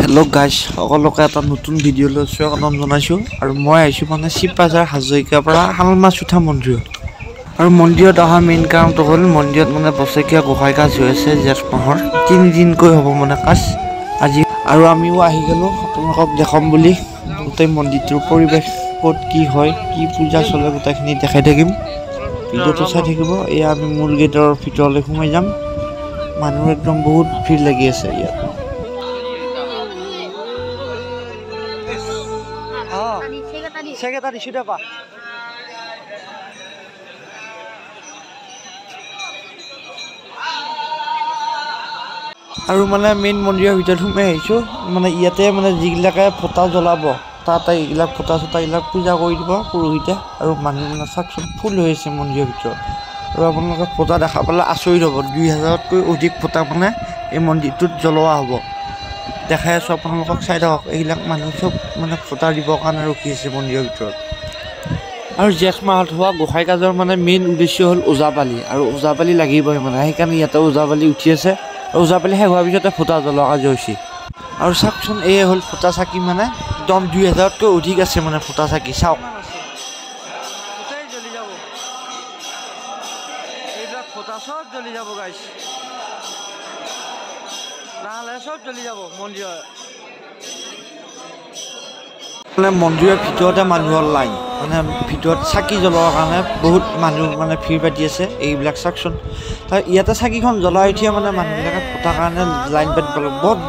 Hello guys সকলোকে এটা নতুন ভিডিও লৈ স্বাগতম জনাইছো আৰু মই আইছো মানে শিৱবাজাৰ হাজৰিকাৰ পৰা শালমাছ উঠা মন্দিৰত আৰু মন্দিৰত অহা মেইন কাৰণটো হ'ল মন্দিৰত মানে বছৰীয়া গোসাই কাজ হৈ আছে জেঠ মাহৰ 3 দিনকৈ হ'ব মানে কাজ আজি আৰু আমিও আহি গলো আপোনালোকক দেখাম বুলি গোটেই মন্দিৰটোৰ পৰিৱেশ ক'ত কি হয় কি পূজা চলে গোটেইখিনি দেখাই থাকিম ভিডিওটো চাই থাকিব এয়া আমি মূল গেটৰ ভিতৰলৈ সোমাই যাম মানুহ একদম বহুত ভিৰ লাগি আছে ইয়াত Secretary sudah Pak. আৰু মানে মেইন মন্দিৰৰ ভিতৰত সোমাই আহিছো মানে ইয়াতে মানে যিগিলাকে ফটা জ্বলাব তাতে এইগিলাক ফটা চটা এইবিলাক পূজা কৰি দিব পুৰোহিতে আৰু মানুহ মানে চাকচোন ফুল হৈ আছে মন্দিৰৰ ভিতৰত আৰু আপোনালোকে ফটা দেখা পালে আচৰিত হ'ব 2000তকৈ অধিক ফটা মানে এই মন্দিৰটোত জ্বলোৱা হ'ব দেখাই আছো আপোনালোকক চাই থাকক এইবিলাক মানুহ সব মানে ফটা দিবৰ কাৰণে ৰখি আছে মন্দিৰৰ ভিতৰত আৰু জেঠ মাহত হোৱা গোসাই কাজৰ মানে মেইন উদ্দেশ্য হ'ল ওজাপালি আৰু ওজাপালি লাগিবই মানে সেইকাৰণে ইয়াতে ওজাপালি উঠি আছে আৰু ওজাপালি শেষ হোৱাৰ পিছতে ফটা জ্বলোৱা কাজ হৈছে আৰু চাওকচোন এই হ'ল ফটা চাকি মানে একদম 2000তকৈ অধিক আছে মানে ফটা চাকি চাওক জ্বলি যাব এইবিলাক ফটা সব জ্বলি যাব গাইছ নাহলে সব জ্বলি যাব মন্দিৰৰ মানে মন্দিৰৰ ভিতৰতে মানুহৰ লাইন মানে ভিতৰত চাকি জ্বলোৱাৰ কাৰণে বহুত মানুহ মানে ভিৰ পাতি আছে এইবিলাক চাকচোন তাৰ ইয়াতে চাকিখন জ্বলাই উঠিয়ে মানে মানুহবিলাকে ফটাৰ কাৰণে লাইন পাতিব লাগিব বহুত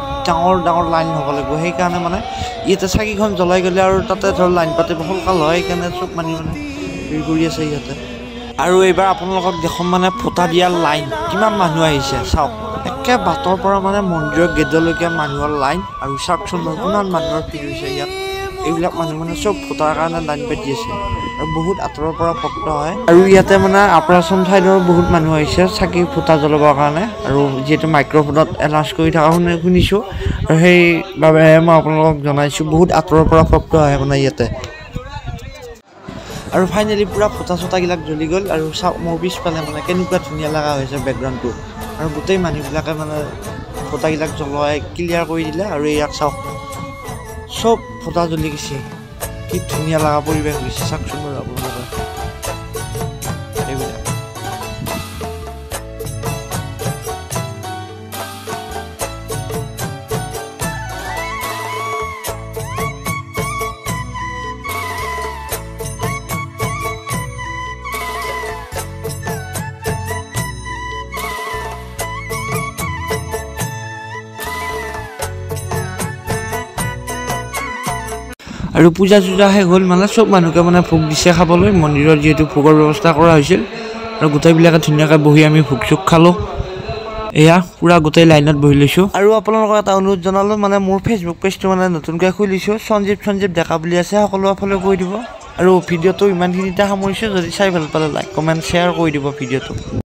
ডাঙৰ লাইন হ'ব লাগিব সেইকাৰণে মানে ইয়াতে চাকিখন জ্বলাই গ'লে আৰু তাতে ধৰ লাইন পাতিব সোনকাল হয় সেইকাৰণে চব মানুহ মানে ভিৰ কৰি আছে ইয়াতে আৰু এইবাৰ আপোনালোকক দেখোন মানে ফটা দিয়া লাইন কিমান মানুহ আহিছে চাওক একে বাটৰ পৰা মানে মন্দিৰৰ গেটলৈকে মানুহৰ লাইন আৰু চাওকচোন কিমান মানুহৰ ভিৰ হৈছে ইয়াত এইবিলাক মানুহ মানে চব ফটাৰ কাৰণে লাইন পাতি আছে আৰু বহুত আঁতৰৰ পৰা ভক্ত হয় আৰু ইয়াতে মানে অপাৰেশ্যন ঠাইৰ বহুত মানুহ আহিছে চাকি ফটা জ্বলাবৰ কাৰণে আৰু যিহেতু মাইক্ৰফোনত এনাউন্স কৰি থকা শুনিছোঁ আৰু সেইবাবে মই আপোনালোকক জনাইছোঁ বহুত আঁতৰৰ পৰা ভক্ত আহে মানে ইয়াতে আৰু ফাইনেলি পুৰা ফটা চটাবিলাক জ্বলি গ'ল আৰু চাওক মোৰ পিছফালে মানে কেনেকুৱা ধুনীয়া লগা হৈছে বেকগ্ৰাউণ্ডটো আৰু গোটেই মানুহবিলাকে মানে ফটাবিলাক জ্বলোৱাই ক্লিয়াৰ কৰি দিলে আৰু ইয়াক চাওক সব ফটা জ্বলি গেছে কি ধুনীয়া লগা পৰিৱেশ হৈছে চাওকচোন বাৰু আপোনালোকে এইবিলাক আৰু পূজা চূজা শেষ হ'ল মানে চব মানুহকে মানে ভোগ দিছে খাবলৈ মন্দিৰত যিহেতু ভোগৰ ব্যৱস্থা কৰা হৈছিল আৰু গোটেইবিলাকে ধুনীয়াকৈ বহি আমি ভোগ চোগ খালোঁ এয়া পুৰা গোটেই লাইনত বহি লৈছোঁ আৰু আপোনালোকক এটা অনুৰোধ জনালোঁ মানে মোৰ ফেচবুক পেজটো মানে নতুনকৈ খুলিছোঁ সঞ্জীৱ ডেকা বুলি আছে সকলোৱে ফ'ল' কৰি দিব আৰু ভিডিঅ'টো ইমানখিনিতে সামৰিছোঁ যদি চাই ভাল পালে লাইক কমেণ্ট শ্বেয়াৰ কৰি দিব ভিডিঅ'টো